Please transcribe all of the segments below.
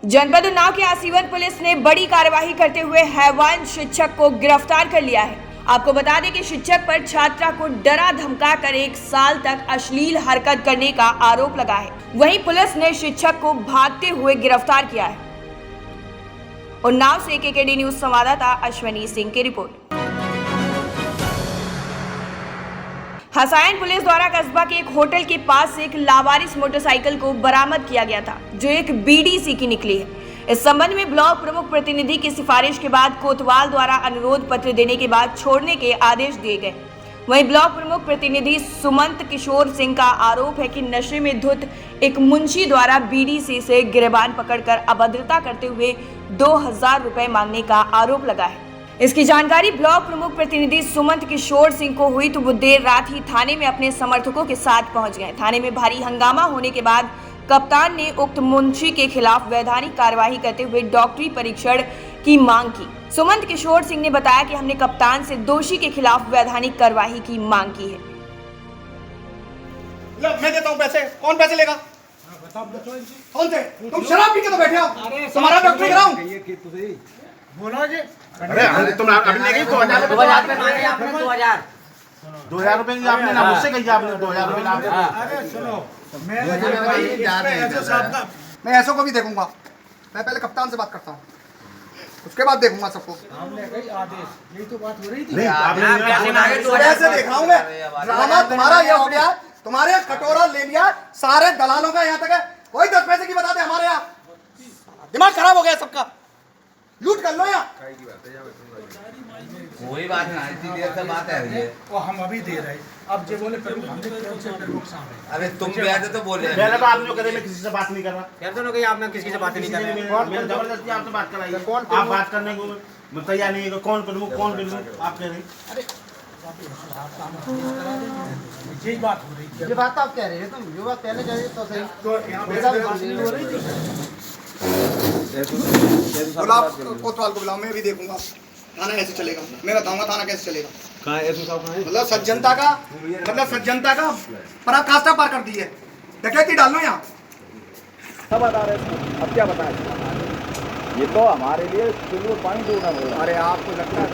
जनपद उन्नाव की आसीवन पुलिस ने बड़ी कार्यवाही करते हुए हैवान शिक्षक को गिरफ्तार कर लिया है। आपको बता दें कि शिक्षक पर छात्रा को डरा धमका कर 1 साल तक अश्लील हरकत करने का आरोप लगा है। वहीं पुलिस ने शिक्षक को भागते हुए गिरफ्तार किया है। उन्नाव से केकेडी न्यूज संवाददाता अश्विनी सिंह की रिपोर्ट। हसायन पुलिस द्वारा कस्बा के एक होटल के पास से एक लावारिस मोटरसाइकिल को बरामद किया गया था, जो एक बीडीसी की निकली है। इस संबंध में ब्लॉक प्रमुख प्रतिनिधि की सिफारिश के बाद कोतवाल द्वारा अनुरोध पत्र देने के बाद छोड़ने के आदेश दिए गए। वहीं ब्लॉक प्रमुख प्रतिनिधि सुमंत किशोर सिंह का आरोप है कि नशे में धुत एक मुंशी द्वारा बीडीसी से गिरबान पकड़कर अभद्रता करते हुए 2000 रुपए मांगने का आरोप लगा है। इसकी जानकारी ब्लॉक प्रमुख प्रतिनिधि सुमंत किशोर सिंह को हुई तो वो देर रात ही थाने में अपने समर्थकों के साथ पहुंच गए। थाने में भारी हंगामा होने के बाद कप्तान ने उक्त मुंशी के खिलाफ वैधानिक कार्यवाही करते हुए डॉक्टरी परीक्षण की मांग की। सुमंत किशोर सिंह ने बताया कि हमने कप्तान से दोषी के खिलाफ वैधानिक कार्यवाही की मांग की है। मैं देता हूँ पैसे, कौन पैसे लेगा? कौन से? तुम शराब पी के तो बैठे हो, तुम्हारा डॉक्टरी कराऊं? बोला जी। अरे तुम अभी नहीं गई 2000 रुपए मांगे आपने 2000 रुपए आपने ना मुझसे कही आपने 2000 रुपए ना। अरे सुनो, मैं ऐसों को भी देखूंगा। मैं पहले कप्तान से बात करता हूँ, उसके बाद देखूंगा सबको। आदेश यही तो बात हो रही थी। पैसे देख रहा हूँ मैं, ड्रामा तुम्हारा ये हो गया। तुम्हारे कटोरा ले लिया सारे दलालों का, यहाँ तक है कोई 10 पैसे की बता दे। हमारे यहाँ दिमाग खराब हो गया सबका, लूट कर लो यहाँ। वही बात है, इतनी देर से बात है वो हम अभी दे रहे, अब जो बोले प्रमुख हमने प्रमुख साहब। अरे तुम भी आते तो बोल रहे पहले तो आपने कदे मैं किसी से बात नहीं कर रहा। यार दोनों कहीं आपने किसी से बात नहीं कर रहे। मैं जबरदस्ती आपसे बात कराई है। आप बात करने को तैयार नहीं है। कौन प्रमुख कौन प्रमुख आप कह रहे हैं? अरे यही बात हो रही थी। ये बात आप कह रहे हैं, तुम जो बात पहले कह रहे तो सही। तो यहाँ पे हो रही थी। कोतवाल को बुलाओ, मैं भी देखूंगा थाना कैसे चलेगा। मैं बताऊंगा थाना कैसे चलेगा। मतलब सज्जनता का, मतलब सज्जनता का पराकाष्ठा पार कर दी है। डकैती डाल लो यहाँ। सब बता रहे थे, अब क्या बताएं? ये तो हमारे लिए चुल्लू पानी दूर ना बोला। अरे आपको लगता है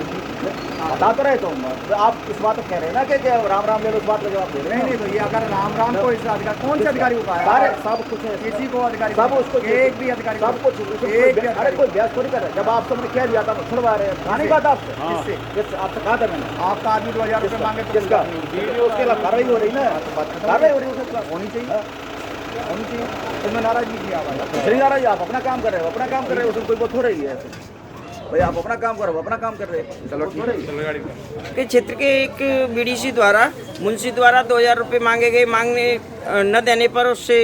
बता तो रहे तुम, आप इस बात कह रहे हैं ना कि राम राम ले लो, उस बात का जवाब दे रहे हैं। नहीं भैया, अगर राम राम को इस अधिकारी, कौन से अधिकारी को पाया? सारे सब कुछ है, किसी को अधिकारी, सब उसको एक भी अधिकारी, सब कुछ अरे कोई बहस थोड़ी कर रहा है। जब आप सबने कह दिया था छुड़वा रहे हैं, कहानी बात आपसे आपसे कहा था मैंने। आपका आदमी 2000 रुपये मांगे तो किसका? उसके खिलाफ कार्रवाई हो रही ना, कार्रवाई हो रही है, उसके खिलाफ होनी चाहिए। तुम्हें नाराजगी किया हुआ है। नहीं नाराज, आप अपना काम कर रहे हो, अपना काम कर रहे हो, उसमें कोई बात हो रही है भाई। आप अपना काम करो, अपना काम कर रहे हैं। चलो ठीक है। के क्षेत्र के एक बीडीसी द्वारा मुंशी द्वारा 2000 रुपये मांगे गए, मांगने न देने पर उससे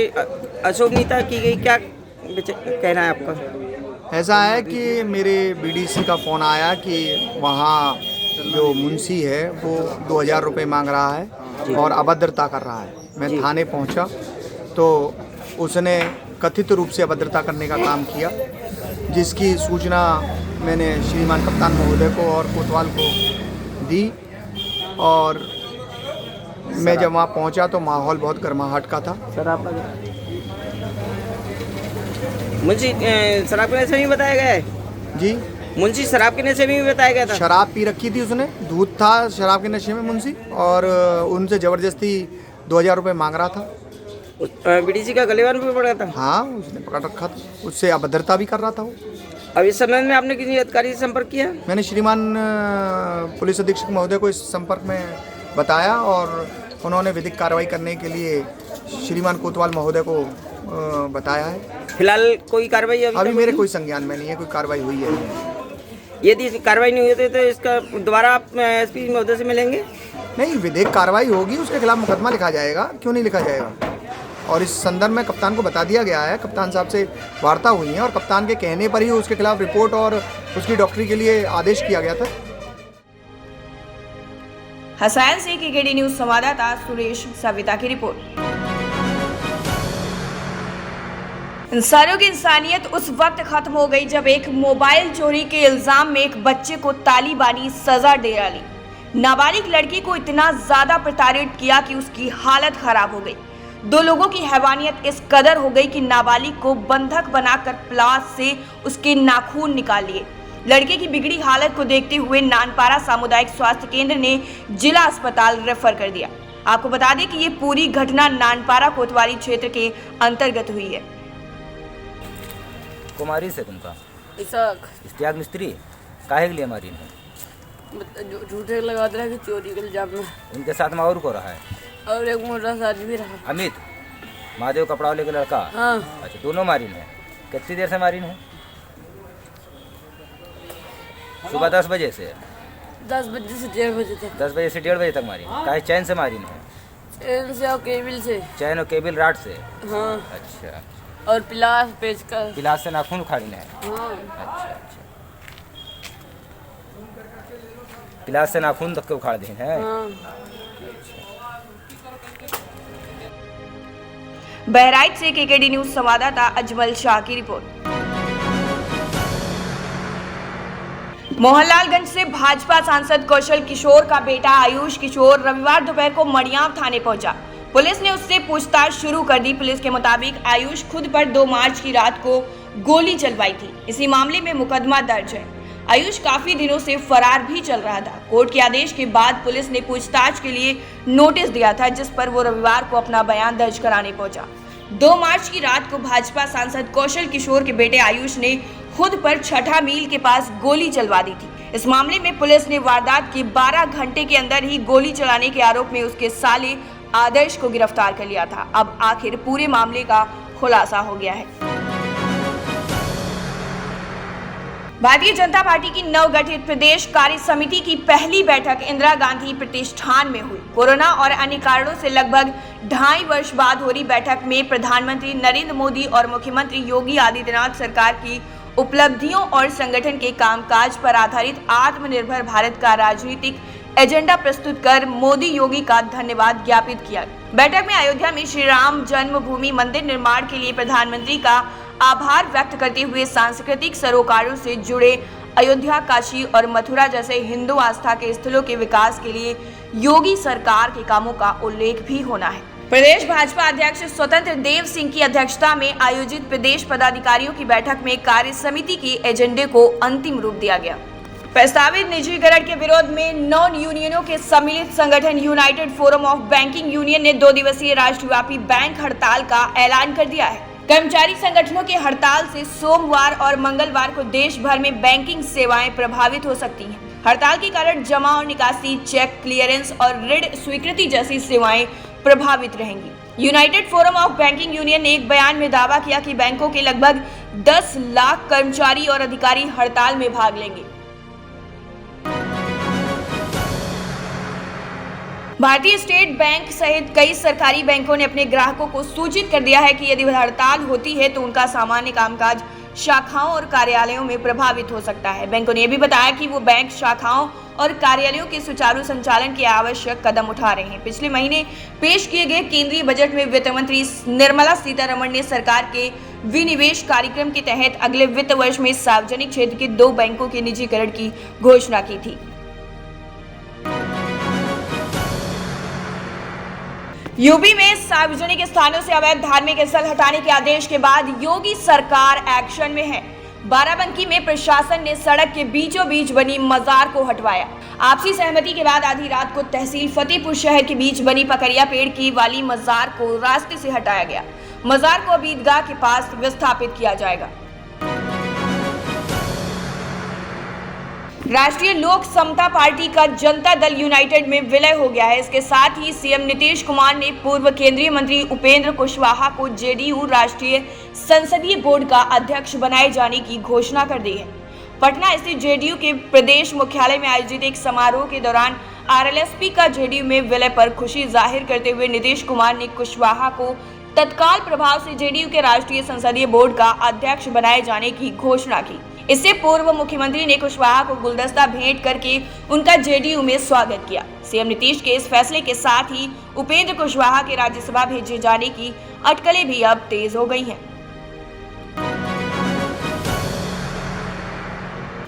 अशोभनीयता की गई। क्या कहना है आपका? ऐसा है कि मेरे बीडीसी का फ़ोन आया कि वहाँ जो मुंशी है वो 2000 रुपये मांग रहा है और अभद्रता कर रहा है। मैं थाने पहुँचा तो उसने कथित रूप से अभद्रता करने का काम किया, जिसकी सूचना मैंने श्रीमान कप्तान महोदय को और कोतवाल को दी। और मैं जब वहाँ पहुँचा तो माहौल बहुत गर्माहट का था। सर आप मुंशी शराब के नशे में बताया गया है जी, मुंशी शराब के नशे में भी बताया गया था। शराब पी रखी थी उसने, दूध था शराब के नशे में मुंशी, और उनसे ज़बरदस्ती 2000 रुपये मांग रहा था। बीडीसी का गलेवान भी पड़ा था। हाँ, उसने पकड़ रखा था, उससे अभद्रता भी कर रहा था वो। अब इस संबंध में आपने किसी अधिकारी से संपर्क किया? मैंने श्रीमान पुलिस अधीक्षक महोदय को इस संपर्क में बताया और उन्होंने विधिक कार्रवाई करने के लिए श्रीमान कोतवाल महोदय को बताया है। फिलहाल कोई कार्रवाई अभी मेरे कोई संज्ञान में नहीं है, कोई कार्रवाई हुई है। यदि कार्रवाई नहीं होती तो इसका दोबारा आप एसपी महोदय से मिलेंगे? नहीं, विधिक कार्रवाई होगी, उसके खिलाफ मुकदमा लिखा जाएगा। क्यों नहीं लिखा जाएगा? और इस संदर्भ में कप्तान को बता दिया गया है, कप्तान साहब से वार्ता हुई है और कप्तान के कहने पर ही उसके खिलाफ रिपोर्ट और उसकी डॉक्टरी के लिए आदेश किया गया था। हसायन से केकेडी न्यूज संवाददाता सुरेश सविता की रिपोर्ट। इंसानों की इंसानियत उस वक्त खत्म हो गई जब एक मोबाइल चोरी के इल्जाम में एक बच्चे को तालिबानी सजा दे डाली। नाबालिग लड़की को इतना ज्यादा प्रताड़ित किया कि उसकी हालत खराब हो गई। दो लोगों की हैवानियत इस कदर हो गई कि नाबालिग को बंधक बनाकर प्लास से उसके नाखून निकाल लिए। लड़के की बिगड़ी हालत को देखते हुए नानपारा सामुदायिक स्वास्थ्य केंद्र ने जिला अस्पताल रेफर कर दिया। आपको बता दें कि ये पूरी घटना नानपारा कोतवाली क्षेत्र के अंतर्गत हुई है। कुमारी से तुमका इश्तियाक मिस्त्री काहे के लिए मारी है? झूठे लगा दे रहा कि चोरी के इल्जाम में। इनके साथ में और को रहा है? और एक मोटा सा आदमी रहा। अमित महादेव कपड़ा वाले का लड़का? हाँ। अच्छा, दोनों मारी है। कितनी देर से मारी है? सुबह 10 बजे से 10 बजे से 1:30 बजे तक। 10 बजे से 1:30 बजे तक मारी? काहे चैन से मारी है? चैन से और केबिल से। चैन और केबिल राड से? हाँ। अच्छा। और पिलास पेचकर। पिलास से नाखून उखाड़ी है? हाँ। अच्छा। पिलास से नाखून तक के उखाड़ दी है? हाँ। बहराइच से केकेडी न्यूज संवाददाता अजमल शाह की रिपोर्ट। मोहनलालगंज से भाजपा सांसद कौशल किशोर का बेटा आयुष किशोर रविवार दोपहर को मड़ियाव थाने पहुंचा। पुलिस ने उससे पूछताछ शुरू कर दी। पुलिस के मुताबिक आयुष खुद पर 2 मार्च की रात को गोली चलवाई थी। इसी मामले में मुकदमा दर्ज है। आयुष काफी दिनों से फरार भी चल रहा था। कोर्ट के आदेश के बाद पुलिस ने पूछताछ के लिए नोटिस दिया था, जिस पर वो रविवार को अपना बयान दर्ज कराने पहुंचा। 2 मार्च की रात को भाजपा सांसद कौशल किशोर के बेटे आयुष ने खुद पर छठा मील के पास गोली चलवा दी थी। इस मामले में पुलिस ने वारदात के 12 घंटे के अंदर ही गोली चलाने के आरोप में उसके साले आदर्श को गिरफ्तार कर लिया था। अब आखिर पूरे मामले का खुलासा हो गया है। भारतीय जनता पार्टी की नवगठित प्रदेश कार्य समिति की पहली बैठक इंदिरा गांधी प्रतिष्ठान में हुई। कोरोना और अन्य कारणों से लगभग 2.5 वर्ष बाद हो रही बैठक में प्रधानमंत्री नरेंद्र मोदी और मुख्यमंत्री योगी आदित्यनाथ सरकार की उपलब्धियों और संगठन के कामकाज पर आधारित आत्मनिर्भर भारत का राजनीतिक एजेंडा प्रस्तुत कर मोदी योगी का धन्यवाद ज्ञापित किया। बैठक में अयोध्या में श्री राम जन्मभूमि मंदिर निर्माण के लिए प्रधानमंत्री का आभार व्यक्त करते हुए सांस्कृतिक सरोकारों से जुड़े अयोध्या, काशी और मथुरा जैसे हिंदू आस्था के स्थलों के विकास के लिए योगी सरकार के कामों का उल्लेख भी होना है। प्रदेश भाजपा अध्यक्ष स्वतंत्र देव सिंह की अध्यक्षता में आयोजित प्रदेश पदाधिकारियों की बैठक में कार्य समिति के एजेंडे को अंतिम रूप दिया गया। प्रस्तावित निजीकरण के विरोध में नॉन यूनियनों के सम्मिलित संगठन United forum of banking union ने 2 दिवसीय राष्ट्रव्यापी बैंक हड़ताल का ऐलान कर दिया है। कर्मचारी संगठनों के हड़ताल से सोमवार और मंगलवार को देश भर में बैंकिंग सेवाएं प्रभावित हो सकती हैं। हड़ताल के कारण जमा और निकासी, चेक क्लियरेंस और ऋण स्वीकृति जैसी सेवाएं प्रभावित रहेंगी। United forum of banking union ने एक बयान में दावा किया कि बैंकों के लगभग 10 लाख कर्मचारी और अधिकारी हड़ताल में भाग लेंगे। भारतीय स्टेट बैंक सहित कई सरकारी बैंकों ने अपने ग्राहकों को सूचित कर दिया है कि यदि हड़ताल होती है तो उनका सामान्य कामकाज शाखाओं और कार्यालयों में प्रभावित हो सकता है। बैंकों ने यह भी बताया कि वो बैंक शाखाओं और कार्यालयों के सुचारू संचालन के आवश्यक कदम उठा रहे हैं। पिछले महीने पेश किए गए केंद्रीय बजट में वित्त मंत्री निर्मला सीतारमण ने सरकार के विनिवेश कार्यक्रम के तहत अगले वित्त वर्ष में सार्वजनिक क्षेत्र के 2 बैंकों के निजीकरण की घोषणा की थी। यूपी में सार्वजनिक स्थानों से अवैध धार्मिक स्थल हटाने के आदेश के बाद योगी सरकार एक्शन में है। बाराबंकी में प्रशासन ने सड़क के बीचों बीच बनी मजार को हटवाया। आपसी सहमति के बाद आधी रात को तहसील फतेहपुर शहर के बीच बनी पकड़िया पेड़ की वाली मजार को रास्ते से हटाया गया। मजार को अब ईदगाह के पास विस्थापित किया जाएगा। राष्ट्रीय लोक समता पार्टी का जनता दल यूनाइटेड में विलय हो गया है। इसके साथ ही सीएम नीतीश कुमार ने पूर्व केंद्रीय मंत्री उपेंद्र कुशवाहा को जेडीयू राष्ट्रीय संसदीय बोर्ड का अध्यक्ष बनाए जाने की घोषणा कर दी है। पटना स्थित जेडीयू के प्रदेश मुख्यालय में आयोजित एक समारोह के दौरान आरएलएसपी का जेडीयू में विलय पर खुशी जाहिर करते हुए नीतीश कुमार ने कुशवाहा को तत्काल प्रभाव से जेडीयू के राष्ट्रीय संसदीय बोर्ड का अध्यक्ष बनाए जाने की घोषणा की। इससे पूर्व मुख्यमंत्री ने कुशवाहा को गुलदस्ता भेंट करके उनका जेडीयू में स्वागत किया। सीएम नीतीश के इस फैसले के साथ ही उपेंद्र कुशवाहा के राज्यसभा भेजे जाने की अटकलें भी अब तेज हो गई हैं।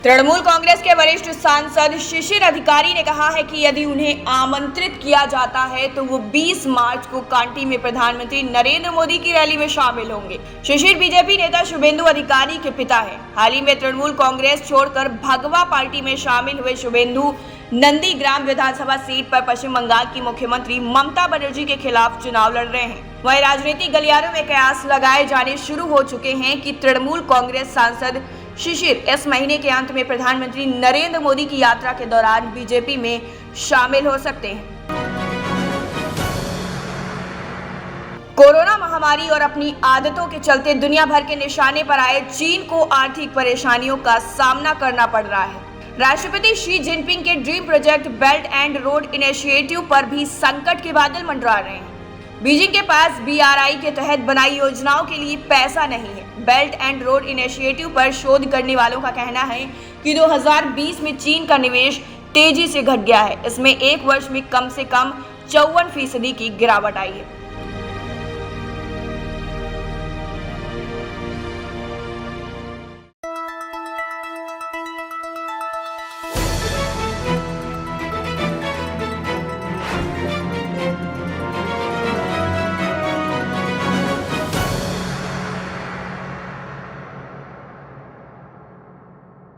तृणमूल कांग्रेस के वरिष्ठ सांसद शिशिर अधिकारी ने कहा है कि यदि उन्हें आमंत्रित किया जाता है तो वो 20 मार्च को कांटी में प्रधानमंत्री नरेंद्र मोदी की रैली में शामिल होंगे। शिशिर बीजेपी नेता शुभेंदु अधिकारी के पिता हैं। हाल ही में तृणमूल कांग्रेस छोड़कर भगवा पार्टी में शामिल हुए शुभेंदु नंदीग्राम विधानसभा सीट पर पश्चिम बंगाल की मुख्यमंत्री ममता बनर्जी के खिलाफ चुनाव लड़ रहे हैं। वहीं राजनीतिक गलियारों में कयास लगाए जाने शुरू हो चुके हैं कि तृणमूल कांग्रेस सांसद शिशिर इस महीने के अंत में प्रधानमंत्री नरेंद्र मोदी की यात्रा के दौरान बीजेपी में शामिल हो सकते हैं। कोरोना महामारी और अपनी आदतों के चलते दुनिया भर के निशाने पर आए चीन को आर्थिक परेशानियों का सामना करना पड़ रहा है। राष्ट्रपति शी जिनपिंग के dream project belt and road initiative पर भी संकट के बादल मंडरा रहे हैं। बीजिंग के पास BRI के तहत बनाई योजनाओं के लिए पैसा नहीं है। बेल्ट एंड रोड इनिशिएटिव पर शोध करने वालों का कहना है कि 2020 में चीन का निवेश तेजी से घट गया है। इसमें एक वर्ष में कम से कम 54% की गिरावट आई है।